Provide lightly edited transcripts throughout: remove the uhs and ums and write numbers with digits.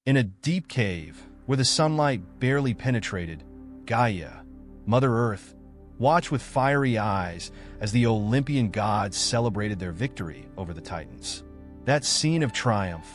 In a deep cave, where the sunlight barely penetrated, Gaia, Mother Earth, watched with fiery eyes as the Olympian gods celebrated their victory over the Titans. That scene of triumph,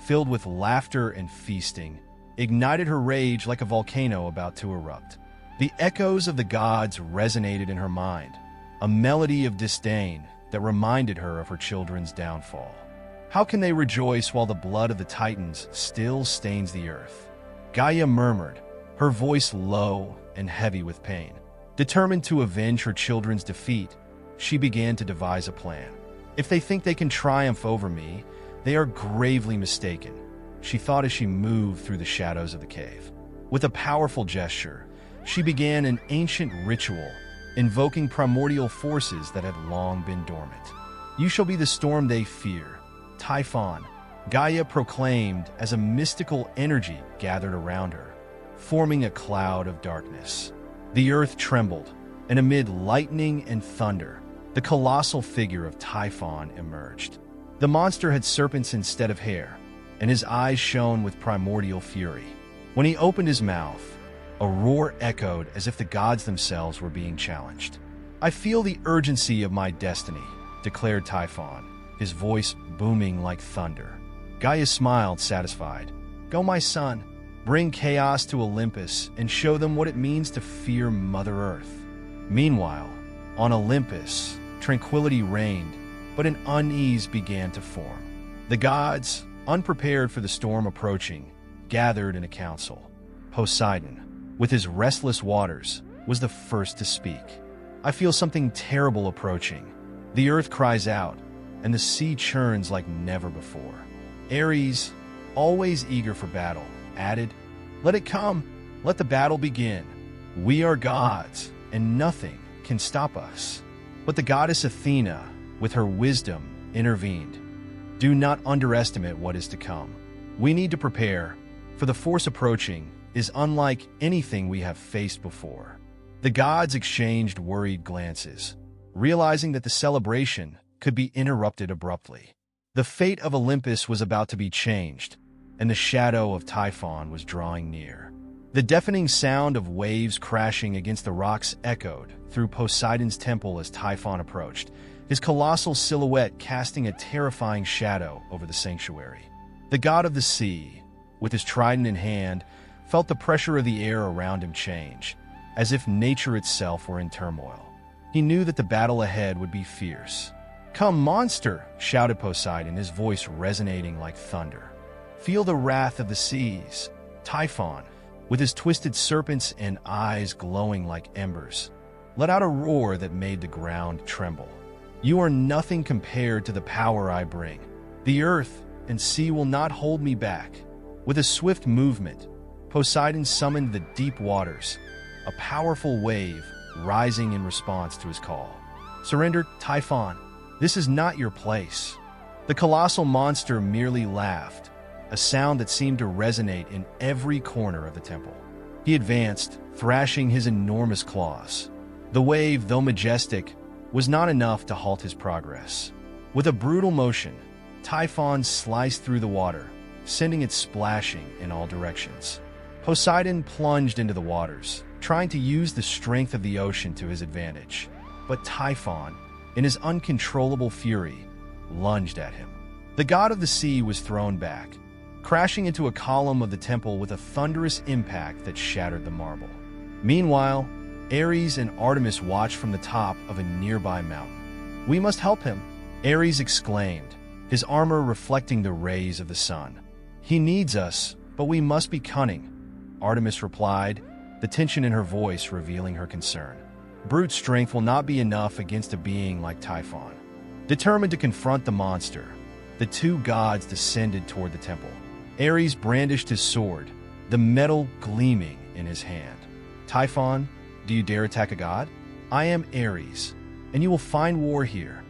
filled with laughter and feasting, ignited her rage like a volcano about to erupt. The echoes of the gods resonated in her mind, a melody of disdain that reminded her of her children's downfall. How can they rejoice while the blood of the Titans still stains the earth? Gaia murmured, her voice low and heavy with pain. Determined to avenge her children's defeat, she began to devise a plan. If they think they can triumph over me, they are gravely mistaken, she thought as she moved through the shadows of the cave. With a powerful gesture, she began an ancient ritual, invoking primordial forces that had long been dormant. You shall be the storm they fear, Typhon, Gaia proclaimed as a mystical energy gathered around her, forming a cloud of darkness. The earth trembled, and amid lightning and thunder, the colossal figure of Typhon emerged. The monster had serpents instead of hair, and his eyes shone with primordial fury. When he opened his mouth, a roar echoed as if the gods themselves were being challenged. I feel the urgency of my destiny, declared Typhon, his voice booming like thunder. Gaia smiled, satisfied. Go, my son. Bring chaos to Olympus and show them what it means to fear Mother Earth. Meanwhile, on Olympus, tranquility reigned, but an unease began to form. The gods, unprepared for the storm approaching, gathered in a council. Poseidon, with his restless waters, was the first to speak. I feel something terrible approaching. The earth cries out, and the sea churns like never before. Ares, always eager for battle, added, Let it come, let the battle begin. We are gods, and nothing can stop us. But the goddess Athena, with her wisdom, intervened. Do not underestimate what is to come. We need to prepare, for the force approaching is unlike anything we have faced before. The gods exchanged worried glances, realizing that the celebration could be interrupted abruptly. The fate of Olympus was about to be changed, and the shadow of Typhon was drawing near. The deafening sound of waves crashing against the rocks echoed through Poseidon's temple as Typhon approached, his colossal silhouette casting a terrifying shadow over the sanctuary. The god of the sea, with his trident in hand, felt the pressure of the air around him change, as if nature itself were in turmoil. He knew that the battle ahead would be fierce. Come, monster, shouted Poseidon, his voice resonating like thunder. Feel the wrath of the seas. Typhon, with his twisted serpents and eyes glowing like embers, let out a roar that made the ground tremble. You are nothing compared to the power I bring. The earth and sea will not hold me back. With a swift movement, Poseidon summoned the deep waters, a powerful wave rising in response to his call. Surrender, Typhon. This is not your place. The colossal monster merely laughed, a sound that seemed to resonate in every corner of the temple. He advanced, thrashing his enormous claws. The wave, though majestic, was not enough to halt his progress. With a brutal motion, Typhon sliced through the water, sending it splashing in all directions. Poseidon plunged into the waters, trying to use the strength of the ocean to his advantage. But Typhon, in his uncontrollable fury, lunged at him. The god of the sea was thrown back, crashing into a column of the temple with a thunderous impact that shattered the marble. Meanwhile, Ares and Artemis watched from the top of a nearby mountain. We must help him, Ares exclaimed, his armor reflecting the rays of the sun. He needs us, but we must be cunning, Artemis replied, the tension in her voice revealing her concern. Brute strength will not be enough against a being like Typhon. Determined to confront the monster, the two gods descended toward the temple. Ares brandished his sword, the metal gleaming in his hand. Typhon, do you dare attack a god? I am Ares, and you will find war here.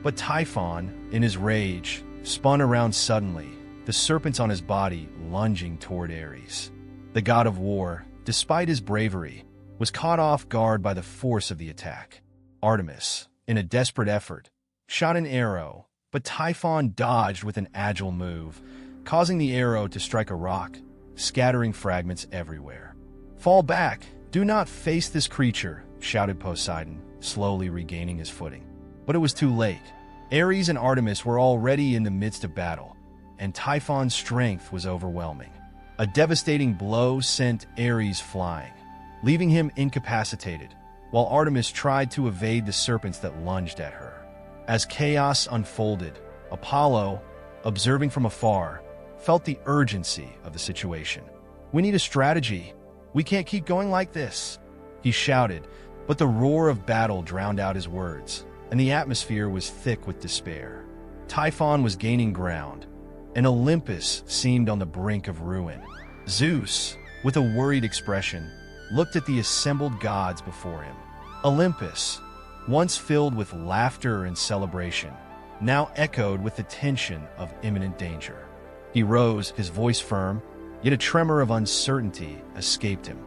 But Typhon, in his rage, spun around suddenly, the serpents on his body lunging toward Ares. The god of war, despite his bravery, was caught off guard by the force of the attack. Artemis, in a desperate effort, shot an arrow, but Typhon dodged with an agile move, causing the arrow to strike a rock, scattering fragments everywhere. "Fall back! Do not face this creature!" shouted Poseidon, slowly regaining his footing. But it was too late. Ares and Artemis were already in the midst of battle, and Typhon's strength was overwhelming. A devastating blow sent Ares flying, leaving him incapacitated, while Artemis tried to evade the serpents that lunged at her. As chaos unfolded, Apollo, observing from afar, felt the urgency of the situation. "We need a strategy. We can't keep going like this," he shouted, but the roar of battle drowned out his words, and the atmosphere was thick with despair. Typhon was gaining ground, and Olympus seemed on the brink of ruin. Zeus, with a worried expression, looked at the assembled gods before him. Olympus, once filled with laughter and celebration, now echoed with the tension of imminent danger. He rose, his voice firm, yet a tremor of uncertainty escaped him.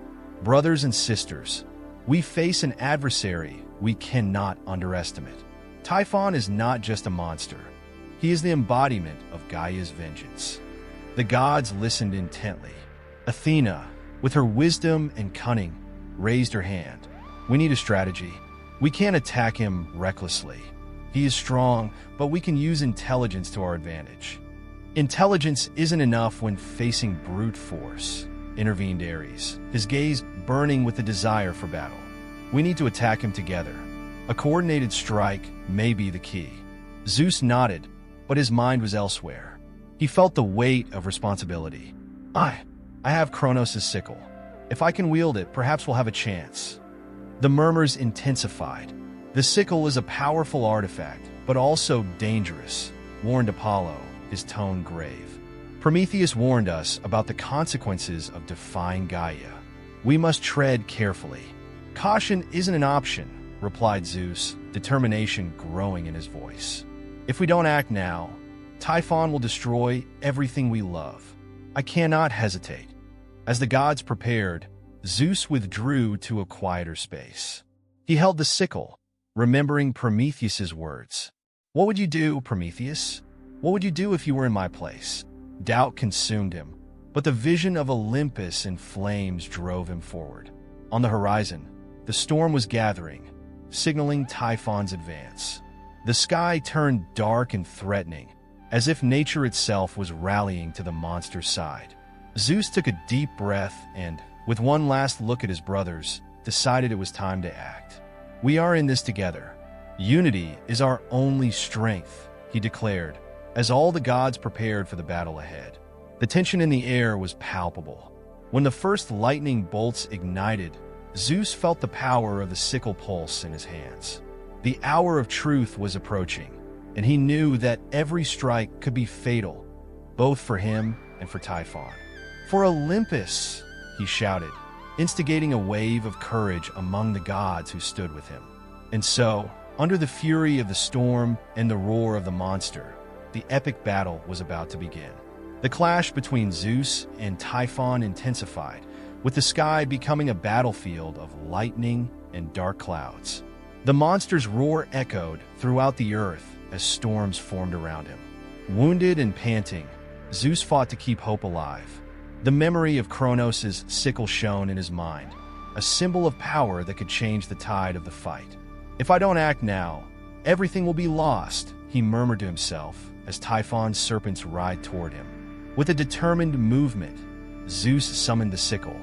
"Brothers and sisters, we face an adversary we cannot underestimate. Typhon is not just a monster. He is the embodiment of Gaia's vengeance." The gods listened intently. Athena, with her wisdom and cunning, raised her hand. "We need a strategy. We can't attack him recklessly. He is strong, but we can use intelligence to our advantage." "Intelligence isn't enough when facing brute force," intervened Ares, his gaze burning with the desire for battle. "We need to attack him together. A coordinated strike may be the key." Zeus nodded, but his mind was elsewhere. He felt the weight of responsibility. I have Kronos' sickle. If I can wield it, perhaps we'll have a chance." The murmurs intensified. "The sickle is a powerful artifact, but also dangerous," warned Apollo, his tone grave. "Prometheus warned us about the consequences of defying Gaia. We must tread carefully." "Caution isn't an option," replied Zeus, determination growing in his voice. "If we don't act now, Typhon will destroy everything we love. I cannot hesitate." As the gods prepared, Zeus withdrew to a quieter space. He held the sickle, remembering Prometheus's words. "What would you do, Prometheus? What would you do if you were in my place?" Doubt consumed him, but the vision of Olympus in flames drove him forward. On the horizon, the storm was gathering, signaling Typhon's advance. The sky turned dark and threatening, as if nature itself was rallying to the monster's side. Zeus took a deep breath and, with one last look at his brothers, decided it was time to act. "We are in this together. Unity is our only strength," he declared, as all the gods prepared for the battle ahead. The tension in the air was palpable. When the first lightning bolts ignited, Zeus felt the power of the sickle pulse in his hands. The hour of truth was approaching, and he knew that every strike could be fatal, both for him and for Typhon. "For Olympus!" he shouted, instigating a wave of courage among the gods who stood with him. And so, under the fury of the storm and the roar of the monster, the epic battle was about to begin. The clash between Zeus and Typhon intensified, with the sky becoming a battlefield of lightning and dark clouds. The monster's roar echoed throughout the earth as storms formed around him. Wounded and panting, Zeus fought to keep hope alive. The memory of Kronos' sickle shone in his mind, a symbol of power that could change the tide of the fight. "If I don't act now, everything will be lost," he murmured to himself as Typhon's serpents writhed toward him. With a determined movement, Zeus summoned the sickle,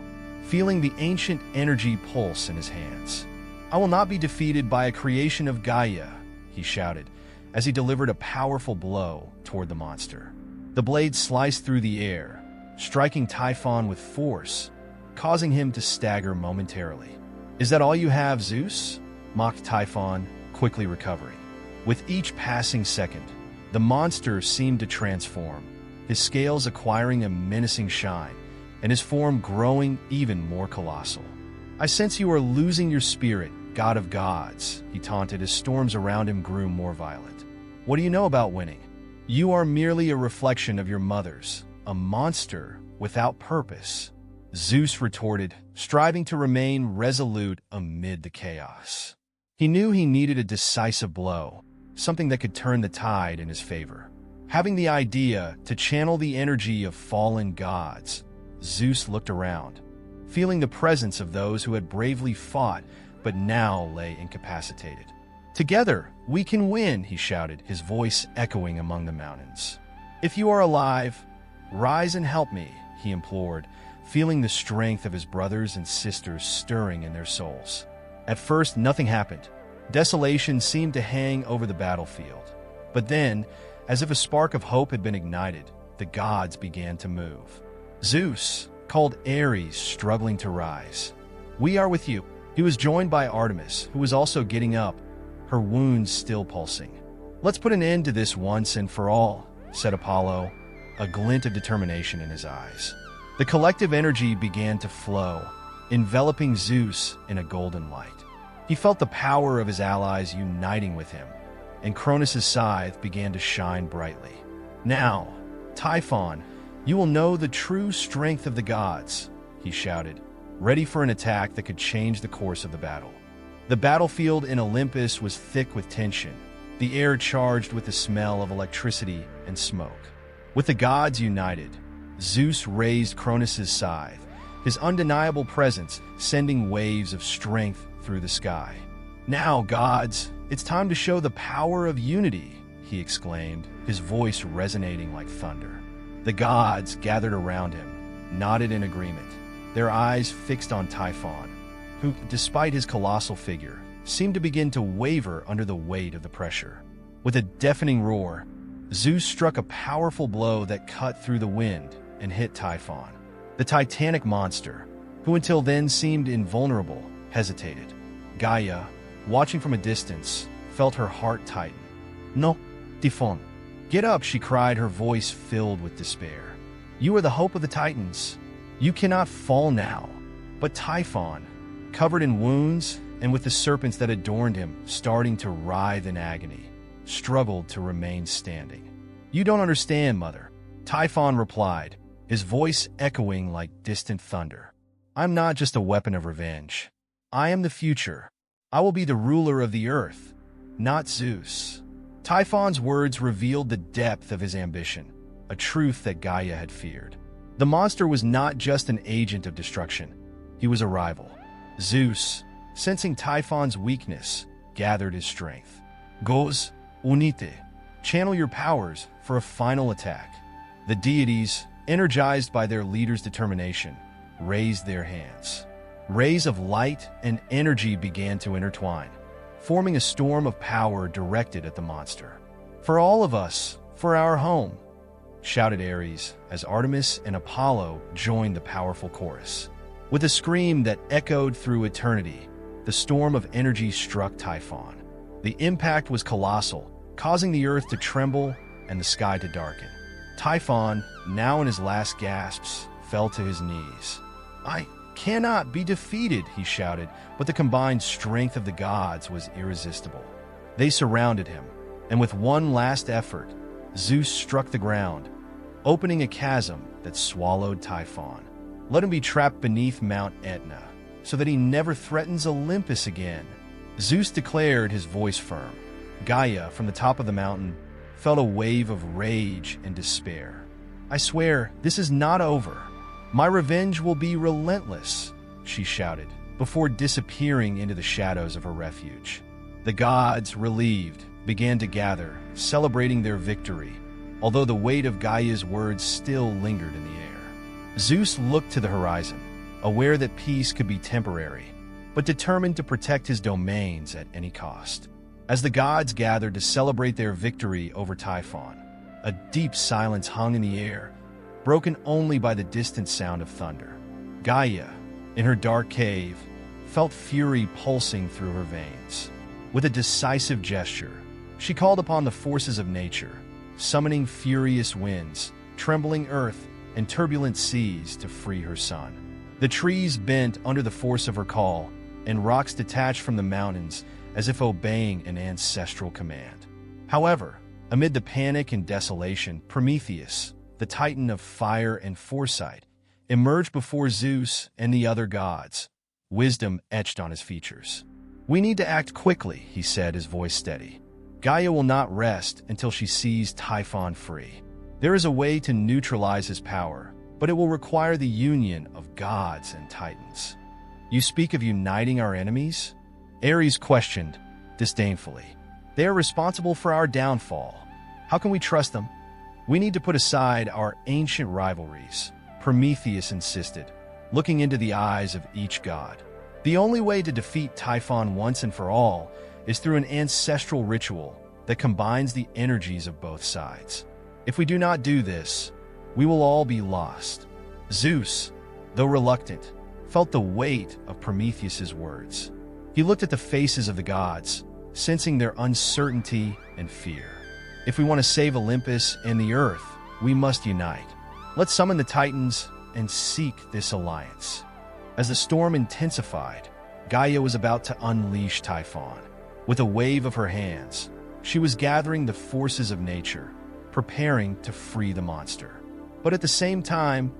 feeling the ancient energy pulse in his hands. "I will not be defeated by a creation of Gaia," he shouted, as he delivered a powerful blow toward the monster. The blade sliced through the air, striking Typhon with force, causing him to stagger momentarily. "Is that all you have, Zeus?" mocked Typhon, quickly recovering. With each passing second, the monster seemed to transform, his scales acquiring a menacing shine, and his form growing even more colossal. "I sense you are losing your spirit, god of gods," he taunted as storms around him grew more violent. "What do you know about winning? You are merely a reflection of your mother's, a monster without purpose," Zeus retorted, striving to remain resolute amid the chaos. He knew he needed a decisive blow, something that could turn the tide in his favor. Having the idea to channel the energy of fallen gods, Zeus looked around, feeling the presence of those who had bravely fought but now lay incapacitated. "Together, we can win," he shouted, his voice echoing among the mountains. "If you are alive, rise and help me," he implored, feeling the strength of his brothers and sisters stirring in their souls. At first, nothing happened. Desolation seemed to hang over the battlefield. But then, as if a spark of hope had been ignited, the gods began to move. Zeus called Ares, struggling to rise. "We are with you." He was joined by Artemis, who was also getting up, her wounds still pulsing. "Let's put an end to this once and for all," said Apollo, a glint of determination in his eyes. The collective energy began to flow, enveloping Zeus in a golden light. He felt the power of his allies uniting with him, and Cronus' scythe began to shine brightly. "Now, Typhon, you will know the true strength of the gods," he shouted, ready for an attack that could change the course of the battle. The battlefield in Olympus was thick with tension, the air charged with the smell of electricity and smoke. With the gods united, Zeus raised Cronus' scythe, his undeniable presence sending waves of strength through the sky. "Now, gods, it's time to show the power of unity," he exclaimed, his voice resonating like thunder. The gods gathered around him, nodded in agreement, their eyes fixed on Typhon, who, despite his colossal figure, seemed to begin to waver under the weight of the pressure. With a deafening roar, Zeus struck a powerful blow that cut through the wind and hit Typhon. The titanic monster, who until then seemed invulnerable, hesitated. Gaia, watching from a distance, felt her heart tighten. "No, Typhon. Get up," she cried, her voice filled with despair. "You are the hope of the Titans. You cannot fall now." But Typhon, covered in wounds and with the serpents that adorned him starting to writhe in agony, struggled to remain standing. "You don't understand, mother," Typhon replied, his voice echoing like distant thunder. "I'm not just a weapon of revenge. I am the future. I will be the ruler of the earth, not Zeus." Typhon's words revealed the depth of his ambition, a truth that Gaia had feared. The monster was not just an agent of destruction. He was a rival. Zeus, sensing Typhon's weakness, gathered his strength. "Gods, unite. Channel your powers for a final attack." The deities, energized by their leader's determination, raised their hands. Rays of light and energy began to intertwine, forming a storm of power directed at the monster. "For all of us, for our home," shouted Ares as Artemis and Apollo joined the powerful chorus. With a scream that echoed through eternity, the storm of energy struck Typhon. The impact was colossal, causing the earth to tremble and the sky to darken. Typhon, now in his last gasps, fell to his knees. "I cannot be defeated," he shouted, but the combined strength of the gods was irresistible. They surrounded him, and with one last effort, Zeus struck the ground, opening a chasm that swallowed Typhon. "Let him be trapped beneath Mount Etna, so that he never threatens Olympus again," Zeus declared, his voice firm. Gaia, from the top of the mountain, felt a wave of rage and despair. "I swear, this is not over. My revenge will be relentless," she shouted, before disappearing into the shadows of her refuge. The gods, relieved, began to gather, celebrating their victory, although the weight of Gaia's words still lingered in the air. Zeus looked to the horizon, aware that peace could be temporary, but determined to protect his domains at any cost. As the gods gathered to celebrate their victory over Typhon, a deep silence hung in the air, broken only by the distant sound of thunder. Gaia, in her dark cave, felt fury pulsing through her veins. With a decisive gesture, she called upon the forces of nature, summoning furious winds, trembling earth, and turbulent seas to free her son. The trees bent under the force of her call, and rocks detached from the mountains as if obeying an ancestral command. However, amid the panic and desolation, Prometheus, the titan of fire and foresight, emerged before Zeus and the other gods, wisdom etched on his features. "We need to act quickly," he said, his voice steady. Gaia will not rest until she sees Typhon free. There is a way to neutralize his power, but it will require the union of gods and titans. You speak of uniting our enemies? Ares questioned, disdainfully. They are responsible for our downfall. How can we trust them? We need to put aside our ancient rivalries, Prometheus insisted, looking into the eyes of each god. The only way to defeat Typhon once and for all is through an ancestral ritual that combines the energies of both sides. If we do not do this, we will all be lost. Zeus, though reluctant, felt the weight of Prometheus's words. He looked at the faces of the gods, sensing their uncertainty and fear. If we want to save Olympus and the earth, we must unite. Let's summon the Titans and seek this alliance. As the storm intensified, Gaia was about to unleash Typhon. With a wave of her hands, she was gathering the forces of nature, preparing to free the monster. But at the same time,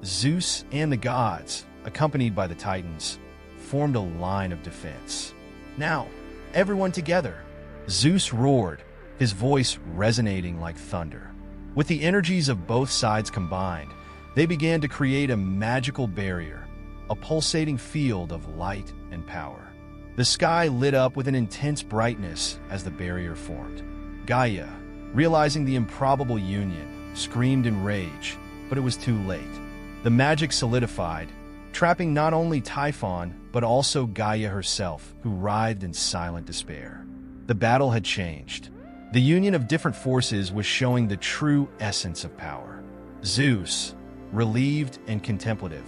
Zeus and the gods, accompanied by the Titans, formed a line of defense. Now, everyone together. Zeus roared, his voice resonating like thunder. With the energies of both sides combined, they began to create a magical barrier, a pulsating field of light and power. The sky lit up with an intense brightness as the barrier formed. Gaia, realizing the improbable union, screamed in rage, but it was too late. The magic solidified, trapping not only Typhon, but also Gaia herself, who writhed in silent despair. The battle had changed. The union of different forces was showing the true essence of power. Zeus, relieved and contemplative,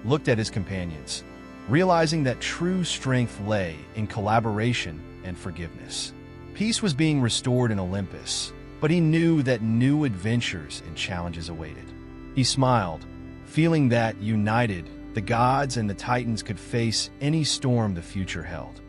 looked at his companions, realizing that true strength lay in collaboration and forgiveness. Peace was being restored in Olympus, but he knew that new adventures and challenges awaited. He smiled, feeling that, united, the gods and the Titans could face any storm the future held.